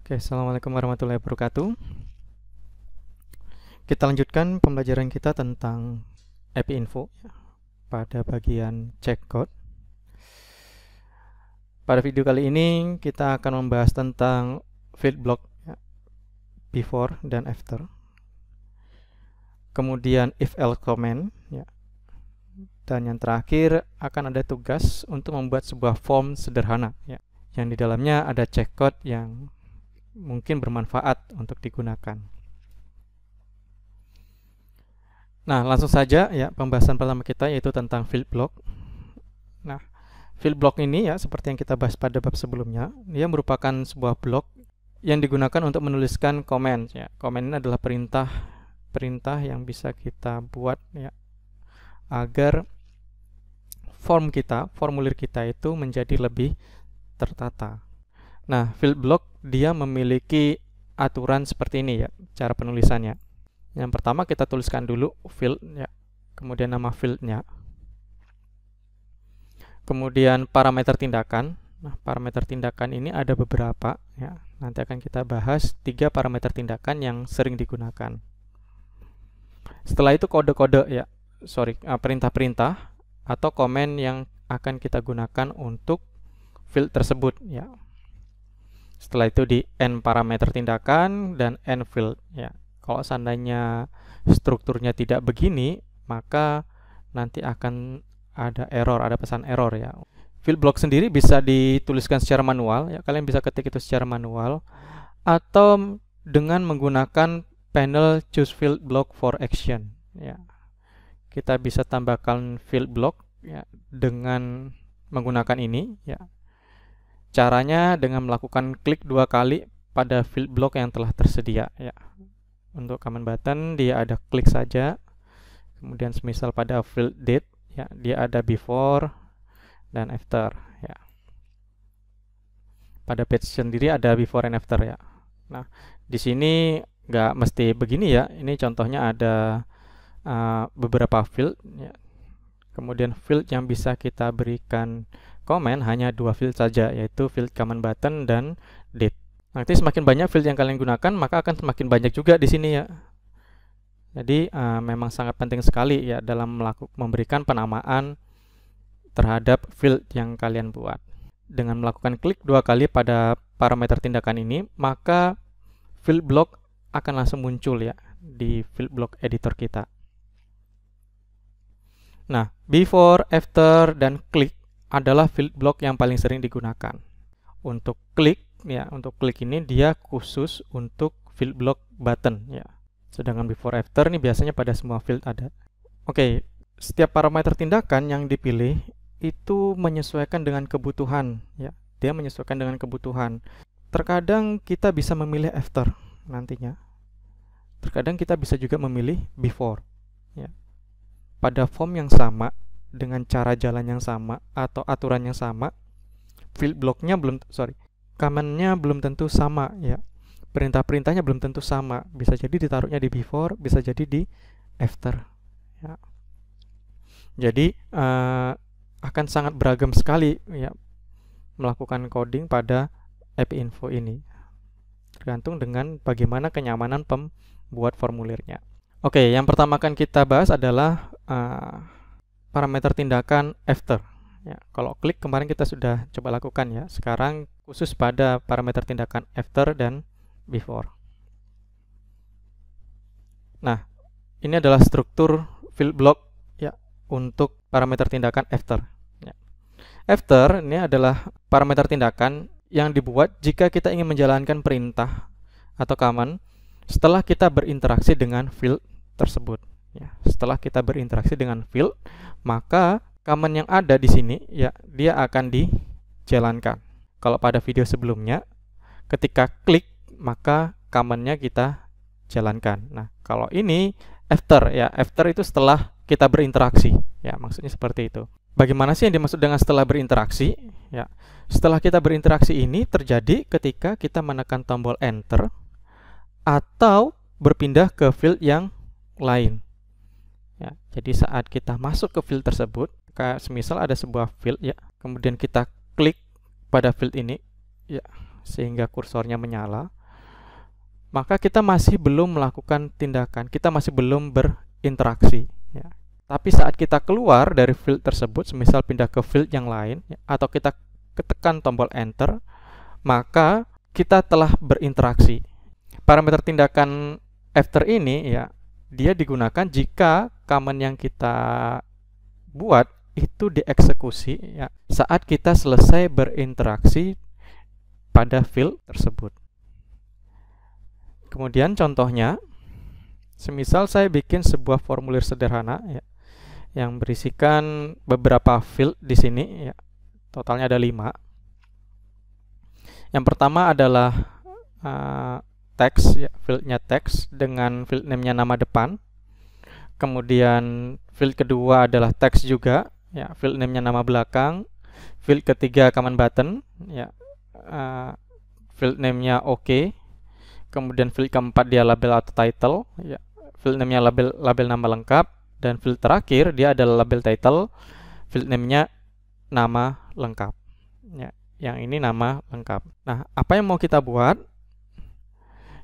Oke, assalamualaikum warahmatullahi wabarakatuh. Kita lanjutkan pembelajaran kita tentang API Info pada bagian checkout. Pada video kali ini kita akan membahas tentang field block before dan after. Kemudian if else comment dan yang terakhir akan ada tugas untuk membuat sebuah form sederhana yang di dalamnya ada checkout yang mungkin bermanfaat untuk digunakan. Nah, langsung saja pembahasan pertama kita yaitu tentang field block. Nah, field block ini seperti yang kita bahas pada bab sebelumnya, dia merupakan sebuah blok yang digunakan untuk menuliskan komen. Komen ini adalah perintah yang bisa kita buat agar formulir kita itu menjadi lebih tertata. Nah, field block dia memiliki aturan seperti ini cara penulisannya. Yang pertama kita tuliskan dulu field kemudian nama fieldnya, kemudian parameter tindakan. Nah, parameter tindakan ini ada beberapa nanti akan kita bahas 3 parameter tindakan yang sering digunakan. Setelah itu kode-kode perintah-perintah atau komen yang akan kita gunakan untuk field tersebut Setelah itu di end parameter tindakan dan end field Kalau seandainya strukturnya tidak begini, maka nanti akan ada error, ada pesan error Field block sendiri bisa dituliskan secara manual kalian bisa ketik itu secara manual atau dengan menggunakan panel choose field block for action Kita bisa tambahkan field block dengan menggunakan ini Caranya dengan melakukan klik 2 kali pada field block yang telah tersedia Untuk command button dia ada klik saja. Kemudian semisal pada field date dia ada before dan after Pada page sendiri ada before and after Nah, di sini nggak mesti begini Ini contohnya ada beberapa field Kemudian field yang bisa kita berikan komen hanya 2 field saja, yaitu field command button dan date. Nanti semakin banyak field yang kalian gunakan, maka akan semakin banyak juga di sini Jadi memang sangat penting sekali dalam memberikan penamaan terhadap field yang kalian buat. Dengan melakukan klik 2 kali pada parameter tindakan ini, maka field block akan langsung muncul di field block editor kita. Nah, before, after, dan click adalah field block yang paling sering digunakan. Untuk klik ini dia khusus untuk field block button Sedangkan before, after ini biasanya pada semua field ada. Oke, setiap parameter tindakan yang dipilih itu menyesuaikan dengan kebutuhan Dia menyesuaikan dengan kebutuhan. Terkadang kita bisa memilih after nantinya. Terkadang kita bisa juga memilih before Pada form yang sama, dengan cara jalan yang sama atau aturan yang sama, field blocknya command-nya belum tentu sama Perintah-perintahnya belum tentu sama. Bisa jadi ditaruhnya di before, bisa jadi di after Jadi akan sangat beragam sekali melakukan coding pada API Info ini, tergantung dengan bagaimana kenyamanan pembuat formulirnya. Oke, yang pertama akan kita bahas adalah parameter tindakan after Kalau klik kemarin kita sudah coba lakukan Sekarang khusus pada parameter tindakan after dan before. Nah, ini adalah struktur field block untuk parameter tindakan after After ini adalah parameter tindakan yang dibuat jika kita ingin menjalankan perintah atau command setelah kita berinteraksi dengan field tersebut Setelah kita berinteraksi dengan field, maka command yang ada di sini dia akan dijalankan. Kalau pada video sebelumnya ketika klik maka command-nya kita jalankan. Nah, kalau ini after after itu setelah kita berinteraksi maksudnya seperti itu. Bagaimana sih yang dimaksud dengan setelah berinteraksi? Setelah kita berinteraksi ini terjadi ketika kita menekan tombol enter atau berpindah ke field yang lain Jadi saat kita masuk ke field tersebut, semisal ada sebuah field kemudian kita klik pada field ini sehingga kursornya menyala, maka kita masih belum melakukan tindakan, kita masih belum berinteraksi ya. Tapi saat kita keluar dari field tersebut, semisal pindah ke field yang lain ya, atau kita ketekan tombol enter, maka kita telah berinteraksi. Parameter tindakan after ini ya, dia digunakan jika command yang kita buat itu dieksekusi ya, saat kita selesai berinteraksi pada field tersebut. Kemudian contohnya, semisal saya bikin sebuah formulir sederhana ya, yang berisikan beberapa field di sini ya, totalnya ada 5. Yang pertama adalah teks ya, fieldnya teks dengan field name-nya nama depan. Kemudian field kedua adalah teks juga ya, field name-nya nama belakang. Field ketiga command button ya, field name-nya OK. Kemudian field keempat dia label atau title ya, field name-nya label nama lengkap. Dan field terakhir dia adalah label title, field name-nya nama lengkap ya, yang ini nama lengkap. Nah, apa yang mau kita buat?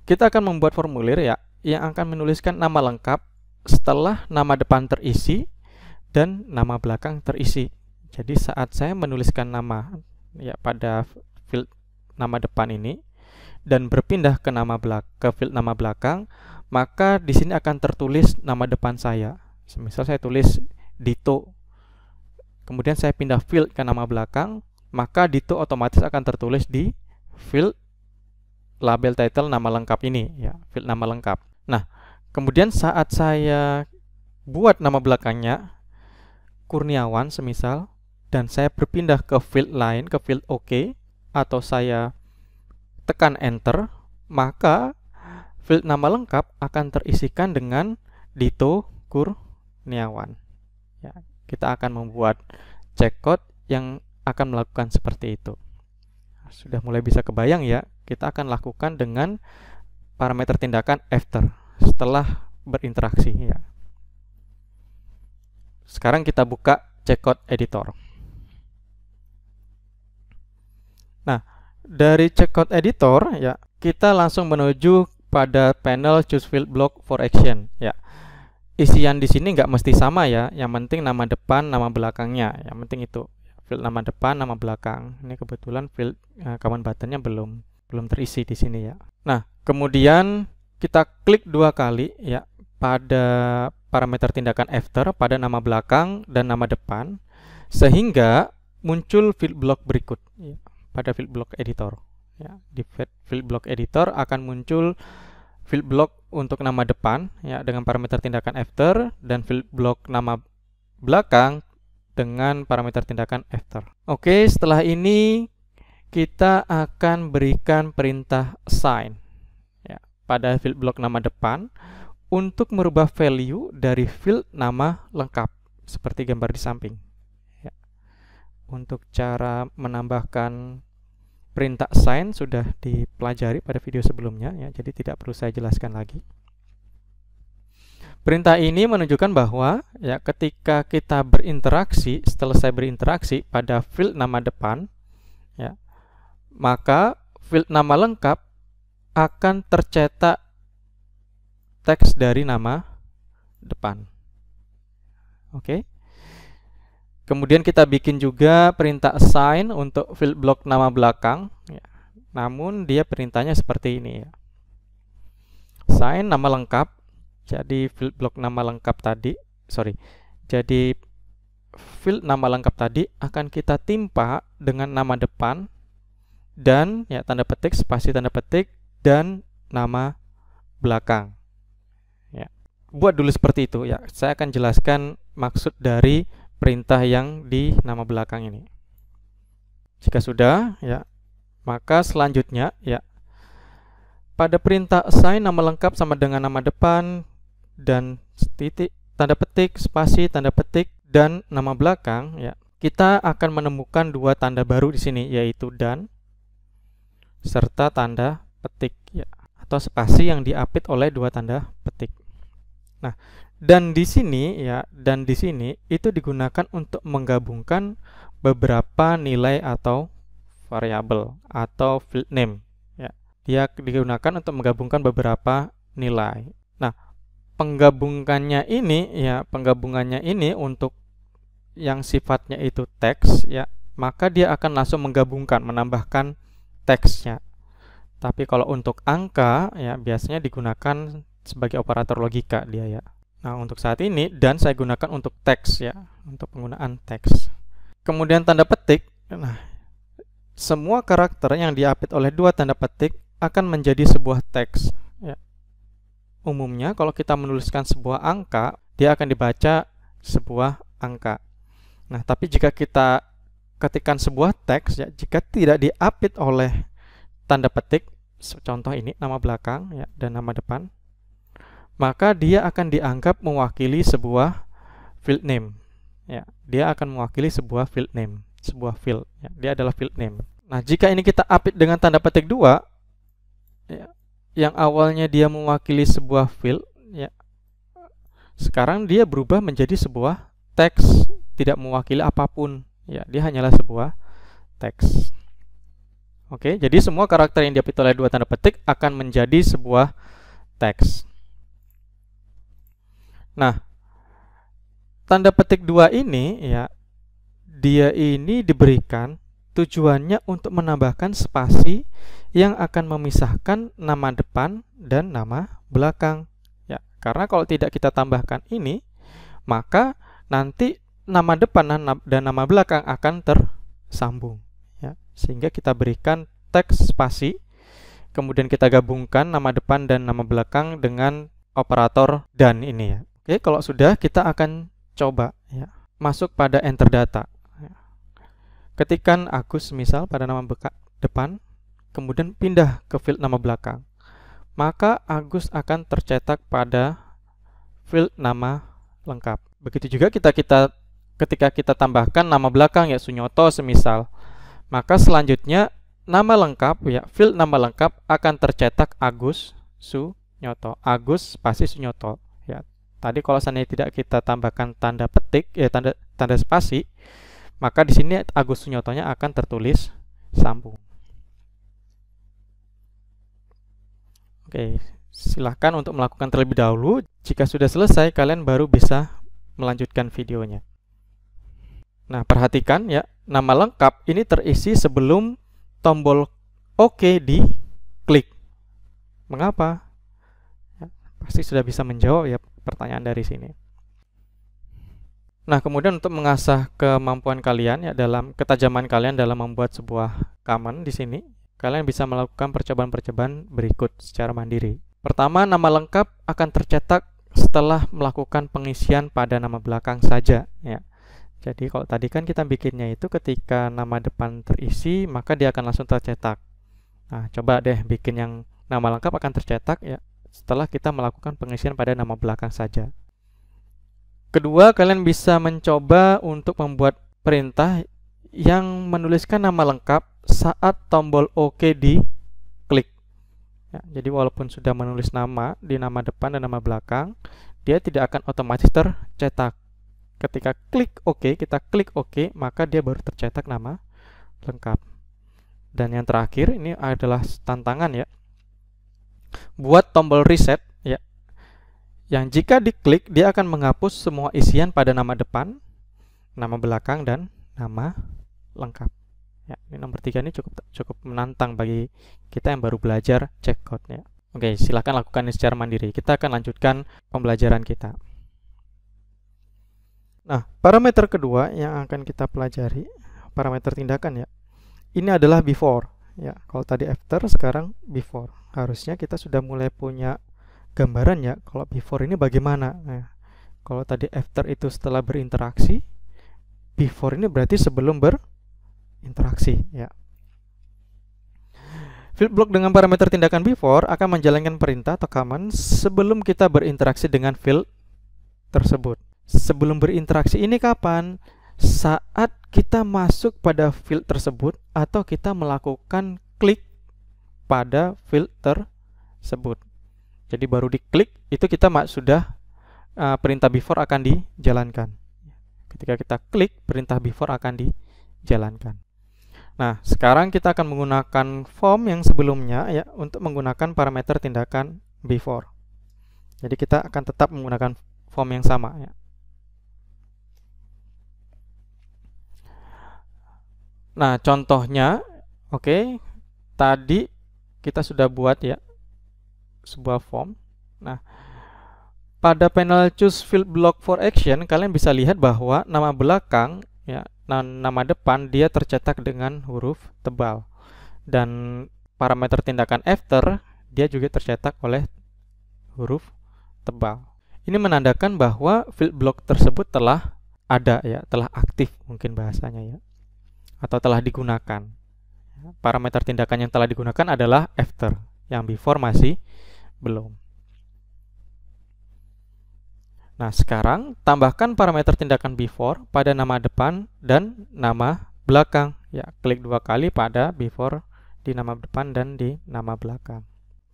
Kita akan membuat formulir ya, yang akan menuliskan nama lengkap setelah nama depan terisi dan nama belakang terisi. Jadi saat saya menuliskan nama ya pada field nama depan ini dan berpindah ke field nama belakang, maka di sini akan tertulis nama depan saya. Misal saya tulis Dito, kemudian saya pindah field ke nama belakang, maka Dito otomatis akan tertulis di field label title nama lengkap ini ya, field nama lengkap. Nah, kemudian saat saya buat nama belakangnya Kurniawan semisal, dan saya berpindah ke field lain, ke field OK, atau saya tekan enter, maka field nama lengkap akan terisikan dengan Dito Kurniawan ya. Kita akan membuat checkcode yang akan melakukan seperti itu. Sudah mulai bisa kebayang ya, kita akan lakukan dengan parameter tindakan after, setelah berinteraksi ya. Sekarang kita buka checkcode editor. Nah, dari checkcode editor ya, kita langsung menuju pada panel choose field block for action ya. Isian di sini nggak mesti sama ya, yang penting nama depan, nama belakangnya, yang penting itu field nama depan, nama belakang. Ini kebetulan field command buttonnya belum terisi di sini ya. Nah, kemudian kita klik 2 kali ya pada parameter tindakan after pada nama belakang dan nama depan, sehingga muncul field block berikut ya, pada field block editor ya. Di field block editor akan muncul field block untuk nama depan ya dengan parameter tindakan after, dan field block nama belakang dengan parameter tindakan after. Oke, setelah ini kita akan berikan perintah assign ya pada field block nama depan untuk merubah value dari field nama lengkap seperti gambar di samping ya. Untuk cara menambahkan perintah assign sudah dipelajari pada video sebelumnya ya, jadi tidak perlu saya jelaskan lagi. Perintah ini menunjukkan bahwa ya ketika kita berinteraksi, selesai berinteraksi pada field nama depan ya, maka field nama lengkap akan tercetak teks dari nama depan. Oke. Kemudian kita bikin juga perintah assign untuk field block nama belakang ya. Namun dia perintahnya seperti ini ya. Assign nama lengkap. Jadi field block nama lengkap tadi, jadi field nama lengkap tadi akan kita timpa dengan nama depan dan ya tanda petik, spasi tanda petik, dan nama belakang. Ya. Buat dulu seperti itu ya. Saya akan jelaskan maksud dari perintah yang di nama belakang ini. Jika sudah ya, maka selanjutnya ya pada perintah assign nama lengkap sama dengan nama depan dan titik, tanda petik, spasi, tanda petik, dan nama belakang ya, kita akan menemukan 2 tanda baru di sini, yaitu dan serta tanda petik ya, atau spasi yang diapit oleh 2 tanda petik. Nah, dan di sini ya, dan di sini itu digunakan untuk menggabungkan beberapa nilai atau variable atau field name. Ya, dia digunakan untuk menggabungkan beberapa nilai. Nah, penggabungannya ini untuk yang sifatnya itu teks, ya, maka dia akan langsung menggabungkan, menambahkan teksnya. Tapi kalau untuk angka, ya, biasanya digunakan sebagai operator logika dia, ya. Nah, untuk saat ini dan saya gunakan untuk teks, ya, untuk penggunaan teks. Kemudian tanda petik. Nah, semua karakter yang diapit oleh dua tanda petik akan menjadi sebuah teks, ya. Umumnya kalau kita menuliskan sebuah angka, dia akan dibaca sebuah angka. Nah, tapi jika kita ketikkan sebuah teks, ya, jika tidak diapit oleh tanda petik, contoh ini nama belakang, ya, dan nama depan, maka dia akan dianggap mewakili sebuah field name. Ya, dia akan mewakili sebuah field name, sebuah field. Ya, dia adalah field name. Nah, jika ini kita apit dengan tanda petik 2, ya, yang awalnya dia mewakili sebuah field, ya, sekarang dia berubah menjadi sebuah teks, tidak mewakili apapun. Ya, dia hanyalah sebuah teks. Oke, jadi semua karakter yang diapit oleh dua tanda petik akan menjadi sebuah teks. Nah, tanda petik 2 ini, ya, dia ini diberikan tujuannya untuk menambahkan spasi yang akan memisahkan nama depan dan nama belakang. Ya, karena kalau tidak kita tambahkan ini, maka nanti nama depan dan nama belakang akan tersambung. Ya, sehingga kita berikan teks spasi, kemudian kita gabungkan nama depan dan nama belakang dengan operator dan ini, ya. Oke, kalau sudah, kita akan coba, ya, masuk pada enter data. Ya. Ketikkan Agus misal pada nama depan, kemudian pindah ke field nama belakang, maka Agus akan tercetak pada field nama lengkap. Begitu juga ketika kita tambahkan nama belakang, ya, Sunyoto semisal, maka selanjutnya nama lengkap, ya, field nama lengkap akan tercetak Agus Sunyoto, Agus spasi Sunyoto. Ya, tadi kalau seandainya tidak kita tambahkan tanda petik, ya, tanda spasi, maka di sini Agus Sunyotonya akan tertulis sambung. Oke, silahkan untuk melakukan terlebih dahulu. Jika sudah selesai, kalian baru bisa melanjutkan videonya. Nah, perhatikan, ya, nama lengkap ini terisi sebelum tombol OK diklik. Mengapa? Ya, pasti sudah bisa menjawab, ya, pertanyaan dari sini. Nah, kemudian untuk mengasah kemampuan kalian, ya, dalam ketajaman kalian dalam membuat sebuah command di sini, kalian bisa melakukan percobaan-percobaan berikut secara mandiri. Pertama, nama lengkap akan tercetak setelah melakukan pengisian pada nama belakang saja, ya. Jadi kalau tadi kan kita bikinnya itu ketika nama depan terisi, maka dia akan langsung tercetak. Nah, coba deh bikin yang nama lengkap akan tercetak, ya, setelah kita melakukan pengisian pada nama belakang saja. Kedua, kalian bisa mencoba untuk membuat perintah yang menuliskan nama lengkap saat tombol OK diklik. Ya, jadi walaupun sudah menulis nama di nama depan dan nama belakang, dia tidak akan otomatis tercetak. Ketika kita klik OK, maka dia baru tercetak nama lengkap. Dan yang terakhir ini adalah tantangan, ya. Buat tombol reset, ya, yang jika diklik dia akan menghapus semua isian pada nama depan, nama belakang, dan nama lengkap. Ya, ini nomor 3 ini cukup menantang bagi kita yang baru belajar check code, ya. Oke, silakan lakukan ini secara mandiri. Kita akan lanjutkan pembelajaran kita. Nah, parameter kedua yang akan kita pelajari, parameter tindakan, ya, ini adalah before, ya. Kalau tadi after, sekarang before. Harusnya kita sudah mulai punya gambaran, ya, kalau before ini bagaimana. Nah, kalau tadi after itu setelah berinteraksi, before ini berarti sebelum berinteraksi, ya. Field block dengan parameter tindakan before akan menjalankan perintah atau command sebelum kita berinteraksi dengan field tersebut. Sebelum berinteraksi ini kapan? Saat kita masuk pada field tersebut atau kita melakukan klik pada field tersebut. Jadi baru diklik itu kita sudah perintah before akan dijalankan. Ketika kita klik, perintah before akan dijalankan. Nah, sekarang kita akan menggunakan form yang sebelumnya ya untuk menggunakan parameter tindakan before. Jadi kita akan tetap menggunakan form yang sama ya. Nah, contohnya, oke, tadi kita sudah buat ya sebuah form. Nah, pada panel choose field block for action, kalian bisa lihat bahwa nama belakang ya, nama depan dia tercetak dengan huruf tebal, dan parameter tindakan after dia juga tercetak oleh huruf tebal. Ini menandakan bahwa field block tersebut telah ada ya, telah aktif mungkin bahasanya ya, atau telah digunakan. Parameter tindakan yang telah digunakan adalah after, yang before masih belum. Nah, sekarang tambahkan parameter tindakan before pada nama depan dan nama belakang. Ya, klik 2 kali pada before di nama depan dan di nama belakang.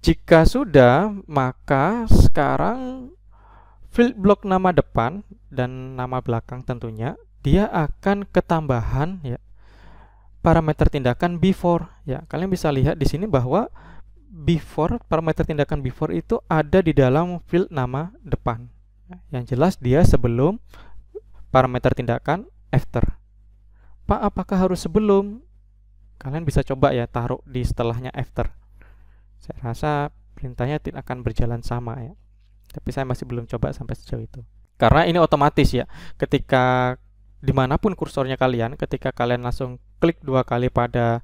Jika sudah, maka sekarang field block nama depan dan nama belakang tentunya dia akan ketambahan ya parameter tindakan before. Ya, kalian bisa lihat di sini bahwa before, parameter tindakan before itu ada di dalam field nama depan. Yang jelas dia sebelum parameter tindakan after. Pak, apakah harus sebelum? Kalian bisa coba ya taruh di setelahnya after. Saya rasa perintahnya tidak akan berjalan sama ya. Tapi saya masih belum coba sampai sejauh itu. Karena ini otomatis ya. Ketika dimanapun kursornya kalian, ketika kalian langsung klik 2 kali pada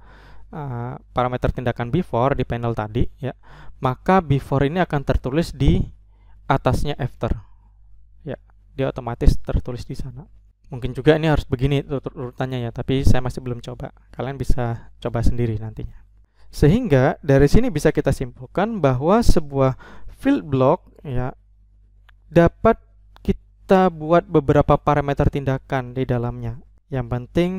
parameter tindakan before di panel tadi ya, maka before ini akan tertulis di atasnya after. Dia otomatis tertulis di sana. Mungkin juga ini harus begini urutannya ya, tapi saya masih belum coba. Kalian bisa coba sendiri nantinya. Sehingga dari sini bisa kita simpulkan bahwa sebuah field block ya dapat kita buat beberapa parameter tindakan di dalamnya. Yang penting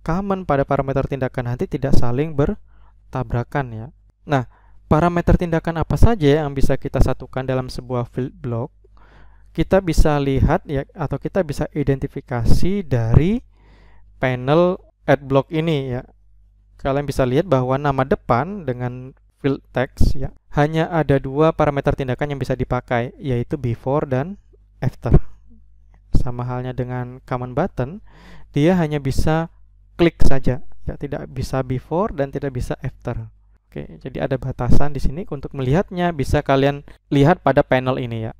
common pada parameter tindakan nanti tidak saling bertabrakan ya. Nah, parameter tindakan apa saja yang bisa kita satukan dalam sebuah field block? Kita bisa lihat ya, atau kita bisa identifikasi dari panel add block ini ya. Kalian bisa lihat bahwa nama depan dengan field text ya, hanya ada 2 parameter tindakan yang bisa dipakai, yaitu before dan after. Sama halnya dengan command button, dia hanya bisa klik saja ya, tidak bisa before dan tidak bisa after. Oke, jadi ada batasan di sini. Untuk melihatnya bisa kalian lihat pada panel ini ya.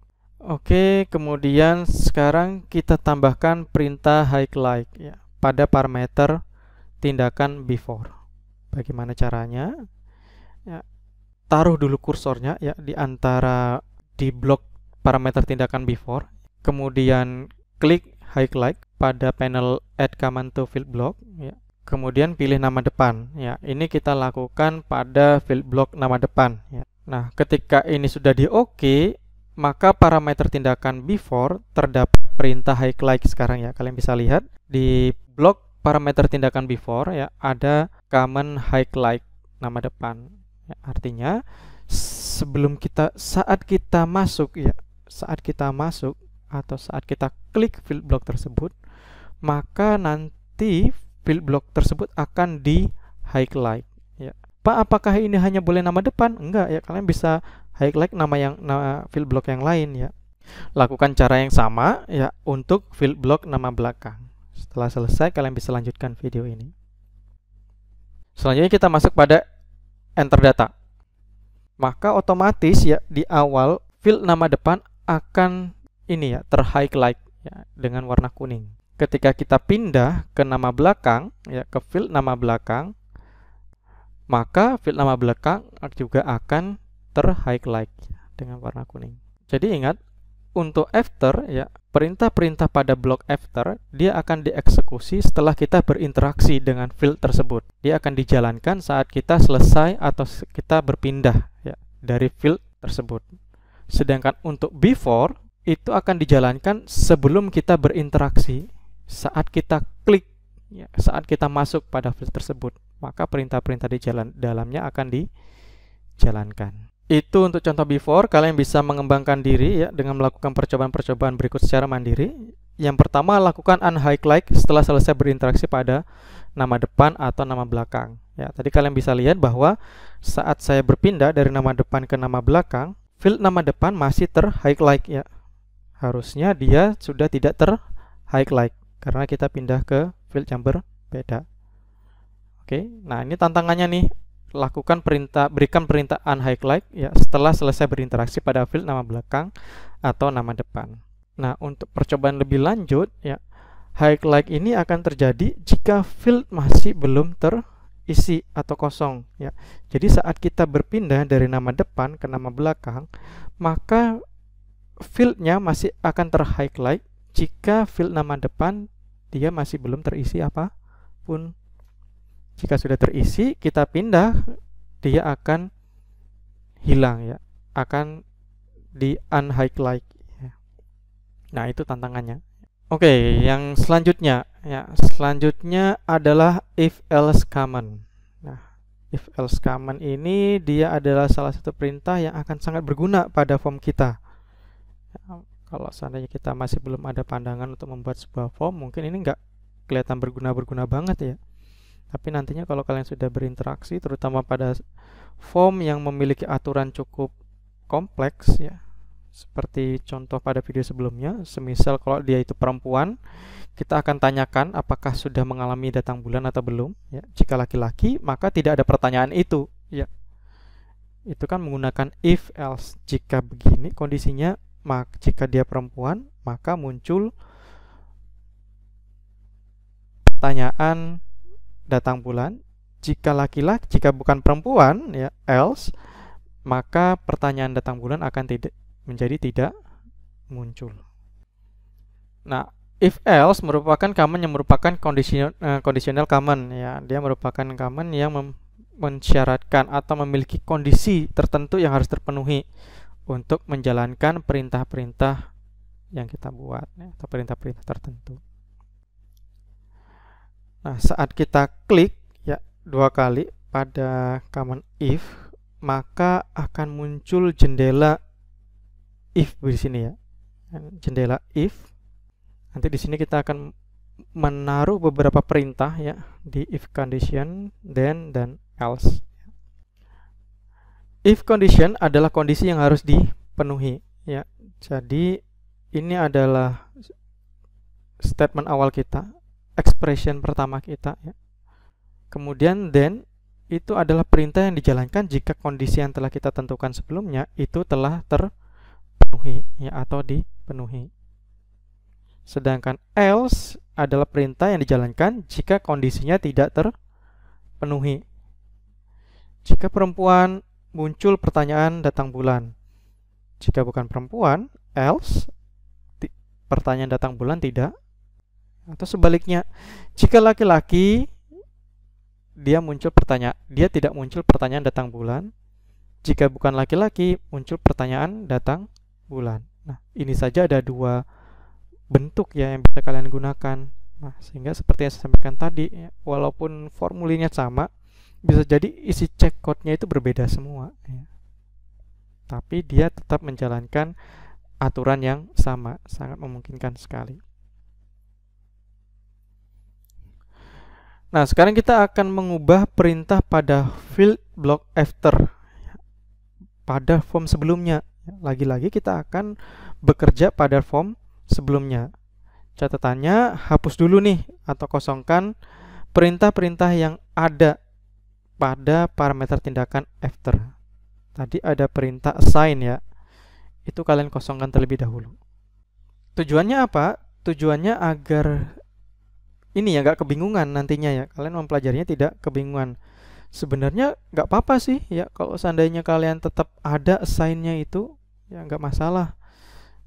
Oke, kemudian sekarang kita tambahkan perintah highlight ya pada parameter tindakan before. Bagaimana caranya? Ya, taruh dulu kursornya ya di antara di blok parameter tindakan before. Kemudian klik highlight pada panel add command to field block ya. Kemudian pilih nama depan ya. Ini kita lakukan pada field block nama depan ya. Nah, ketika ini sudah di OK, maka parameter tindakan before terdapat perintah highlight sekarang ya. Kalian bisa lihat di blok parameter tindakan before ya ada command highlight nama depan ya, artinya saat kita masuk atau saat kita klik field block tersebut, maka nanti field block tersebut akan di highlight ya. Pak, apakah ini hanya boleh nama depan? Enggak ya, kalian bisa highlight nama field block yang lain ya. Lakukan cara yang sama ya untuk field block nama belakang. Setelah selesai, kalian bisa lanjutkan video ini. Selanjutnya kita masuk pada enter data. Maka otomatis ya di awal field nama depan akan ini ya terhighlight ya dengan warna kuning. Ketika kita pindah ke nama belakang ya, ke field nama belakang, maka field nama belakang juga akan terhighlight dengan warna kuning. Jadi ingat, untuk after ya, perintah-perintah pada blok after dia akan dieksekusi setelah kita berinteraksi dengan field tersebut. Dia akan dijalankan saat kita selesai atau kita berpindah ya dari field tersebut. Sedangkan untuk before itu akan dijalankan sebelum kita berinteraksi, saat kita klik ya, saat kita masuk pada field tersebut, maka perintah-perintah di dalamnya akan dijalankan. Itu untuk contoh before. Kalian bisa mengembangkan diri ya dengan melakukan percobaan-percobaan berikut secara mandiri. Yang pertama, lakukan unhighlight setelah selesai berinteraksi pada nama depan atau nama belakang. Ya, tadi kalian bisa lihat bahwa saat saya berpindah dari nama depan ke nama belakang, field nama depan masih ter-highlight ya. Harusnya dia sudah tidak ter-highlight karena kita pindah ke field yang berbeda. Oke, nah ini tantangannya nih. Berikan perintah unhighlight ya setelah selesai berinteraksi pada field nama belakang atau nama depan. Nah, untuk percobaan lebih lanjut ya, highlight ini akan terjadi jika field masih belum terisi atau kosong ya. Jadi saat kita berpindah dari nama depan ke nama belakang, maka fieldnya masih akan terhighlight jika field nama depan dia masih belum terisi apapun. Jika sudah terisi, kita pindah, dia akan hilang ya, akan di unhighlight ya. Nah, itu tantangannya. Oke, yang selanjutnya ya, selanjutnya adalah if else command. Nah, if else command ini dia adalah salah satu perintah yang akan sangat berguna pada form kita. Ya, kalau seandainya kita masih belum ada pandangan untuk membuat sebuah form, mungkin ini nggak kelihatan berguna banget ya. Tapi nantinya kalau kalian sudah berinteraksi, terutama pada form yang memiliki aturan cukup kompleks ya, seperti contoh pada video sebelumnya, semisal kalau dia itu perempuan, kita akan tanyakan apakah sudah mengalami datang bulan atau belum ya. Jika laki-laki, maka tidak ada pertanyaan itu ya. Itu kan menggunakan if else. Jika begini kondisinya, jika dia perempuan, maka muncul pertanyaan datang bulan. Jika laki-laki, jika bukan perempuan ya, else, maka pertanyaan datang bulan akan tidak muncul. Nah, if else merupakan command yang merupakan conditional command ya. Dia merupakan command yang mensyaratkan atau memiliki kondisi tertentu yang harus terpenuhi untuk menjalankan perintah-perintah yang kita buat ya, atau perintah-perintah tertentu. Nah, saat kita klik ya 2 kali pada command if, maka akan muncul jendela if di sini ya. Jendela if. Nanti di sini kita akan menaruh beberapa perintah ya di if condition, then, dan else. If condition adalah kondisi yang harus dipenuhi ya. Jadi ini adalah statement awal kita, expression pertama kita ya. Kemudian then itu adalah perintah yang dijalankan jika kondisi yang telah kita tentukan sebelumnya itu telah terpenuhi ya, atau dipenuhi. Sedangkan else adalah perintah yang dijalankan jika kondisinya tidak terpenuhi. Jika perempuan, muncul pertanyaan datang bulan. Jika bukan perempuan, else, pertanyaan datang bulan tidak. Atau sebaliknya, jika laki-laki, dia tidak muncul pertanyaan datang bulan. Jika bukan laki-laki, muncul pertanyaan datang bulan. Nah, ini saja ada 2 bentuk ya yang bisa kalian gunakan. Nah, sehingga seperti yang saya sampaikan tadi ya, walaupun formulirnya sama, bisa jadi isi check code-nya itu berbeda semua ya. Tapi dia tetap menjalankan aturan yang sama, sangat memungkinkan sekali. Nah, sekarang kita akan mengubah perintah pada field block after pada form sebelumnya. Lagi-lagi kita akan bekerja pada form sebelumnya. Catatannya, hapus dulu nih atau kosongkan perintah-perintah yang ada pada parameter tindakan after. Tadi ada perintah assign ya. Itu kalian kosongkan terlebih dahulu. Tujuannya apa? Tujuannya agar ini ya nggak kebingungan nantinya ya, kalian mempelajarinya tidak kebingungan. Sebenarnya nggak apa-apa sih ya kalau seandainya kalian tetap ada assign-nya itu ya nggak masalah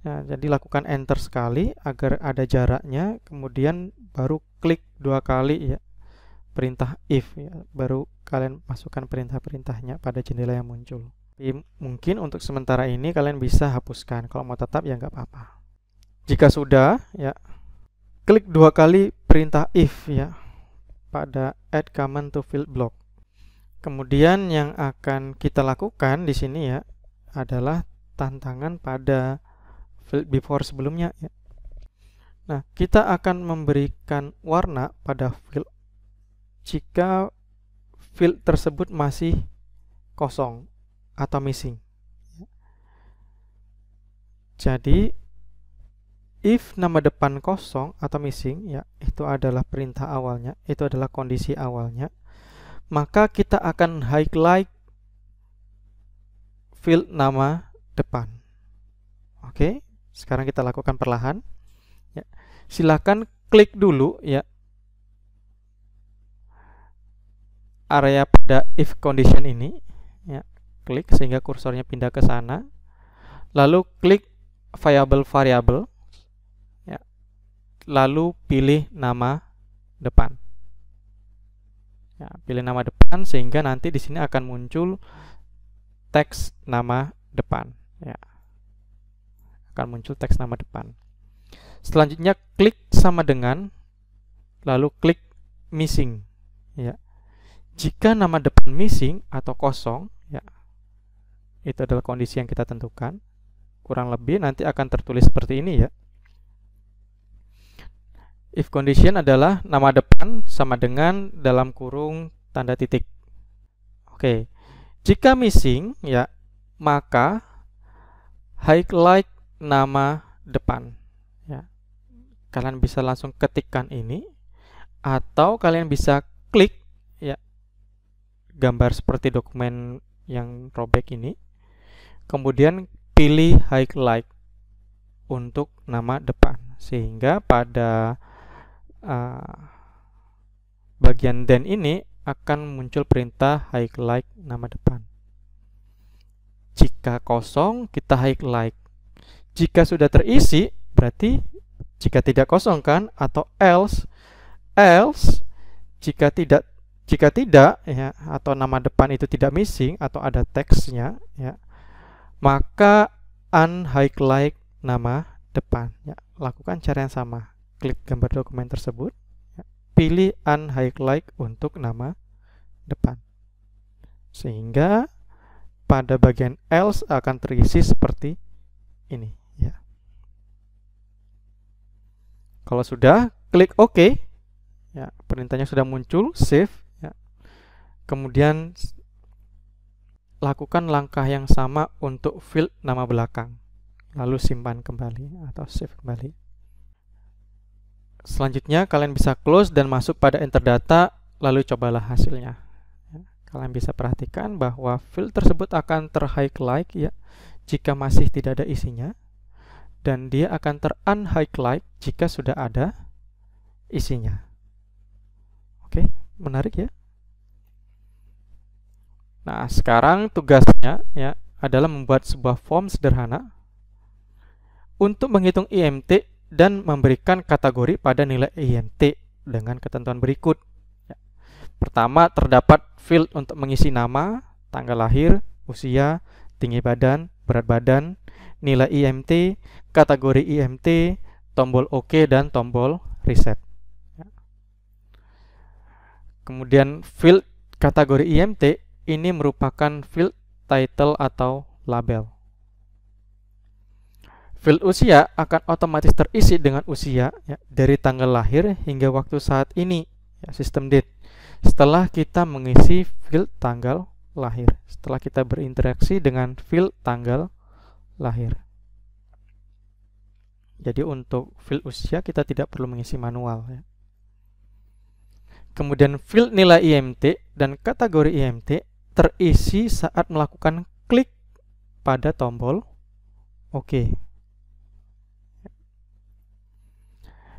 ya. Jadi lakukan enter sekali agar ada jaraknya, kemudian baru klik 2 kali ya perintah if ya, baru kalian masukkan perintah-perintahnya pada jendela yang muncul. Tapi mungkin untuk sementara ini kalian bisa hapuskan, kalau mau tetap ya nggak apa-apa. Jika sudah ya, klik 2 kali perintah if ya pada add command to field block. Kemudian yang akan kita lakukan di sini ya adalah tantangan pada field before sebelumnya ya. Nah, kita akan memberikan warna pada field jika field tersebut masih kosong atau missing. Jadi if nama depan kosong atau missing, ya, itu adalah perintah awalnya, itu adalah kondisi awalnya, maka kita akan highlight field nama depan. Oke, sekarang kita lakukan perlahan. Ya. Silakan klik dulu, ya, area pada if condition ini, ya, klik sehingga kursornya pindah ke sana. Lalu klik variable, ya, lalu pilih nama depan. Ya, pilih nama depan sehingga nanti di sini akan muncul teks nama depan. Ya, akan muncul teks nama depan. Selanjutnya klik sama dengan, lalu klik missing. Ya, jika nama depan missing atau kosong, ya, itu adalah kondisi yang kita tentukan. Kurang lebih nanti akan tertulis seperti ini, ya. If condition adalah nama depan sama dengan dalam kurung tanda titik. Oke. Jika missing, ya, maka highlight nama depan. Ya. Kalian bisa langsung ketikkan ini atau kalian bisa klik, ya, gambar seperti dokumen yang robek ini. Kemudian pilih highlight untuk nama depan sehingga pada bagian then ini akan muncul perintah highlight nama depan. Jika kosong kita highlight. Jika sudah terisi berarti jika tidak kosong kan, atau else jika tidak, ya, atau nama depan itu tidak missing atau ada teksnya, ya, maka unhighlight nama depan. Ya, lakukan cara yang sama. Klik gambar dokumen tersebut, ya, pilih unhighlight untuk nama depan. Sehingga pada bagian else akan terisi seperti ini, ya. Kalau sudah, klik OK. Ya, perintahnya sudah muncul, save, ya. Kemudian lakukan langkah yang sama untuk field nama belakang, lalu simpan kembali atau save kembali. Selanjutnya kalian bisa close dan masuk pada enter data, lalu cobalah hasilnya. Kalian bisa perhatikan bahwa field tersebut akan terhighlight, ya, jika masih tidak ada isinya, dan dia akan terunhighlight jika sudah ada isinya. Oke, menarik, ya. Nah, sekarang tugasnya, ya, adalah membuat sebuah form sederhana untuk menghitung IMT dan memberikan kategori pada nilai IMT dengan ketentuan berikut. Ya. Pertama, terdapat field untuk mengisi nama, tanggal lahir, usia, tinggi badan, berat badan, nilai IMT, kategori IMT, tombol OK dan tombol reset. Ya. Kemudian field kategori IMT ini merupakan field title atau label. Field usia akan otomatis terisi dengan usia, ya, dari tanggal lahir hingga waktu saat ini, ya, system date. Setelah kita mengisi field tanggal lahir, setelah kita berinteraksi dengan field tanggal lahir. Jadi untuk field usia kita tidak perlu mengisi manual, ya. Kemudian field nilai IMT dan kategori IMT terisi saat melakukan klik pada tombol OK.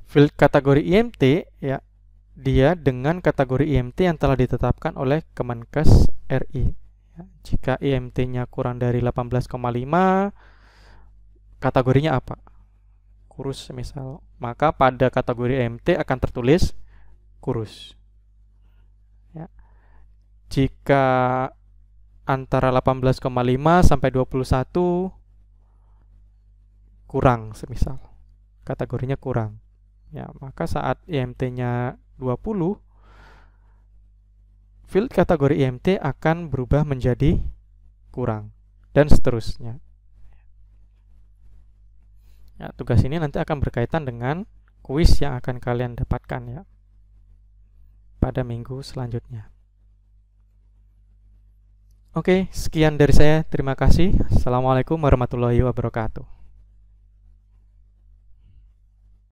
Field kategori IMT, ya, dia dengan kategori IMT yang telah ditetapkan oleh Kemenkes RI. Ya, jika IMT-nya kurang dari 18,5, kategorinya apa? Kurus misal. Maka pada kategori IMT akan tertulis kurus. Ya. Jika antara 18,5 sampai 21 kurang semisal, kategorinya kurang, ya, maka saat IMT-nya 20, field kategori IMT akan berubah menjadi kurang dan seterusnya. Ya, tugas ini nanti akan berkaitan dengan kuis yang akan kalian dapatkan, ya. pada minggu selanjutnya. Oke, sekian dari saya. Terima kasih. Assalamualaikum warahmatullahi wabarakatuh.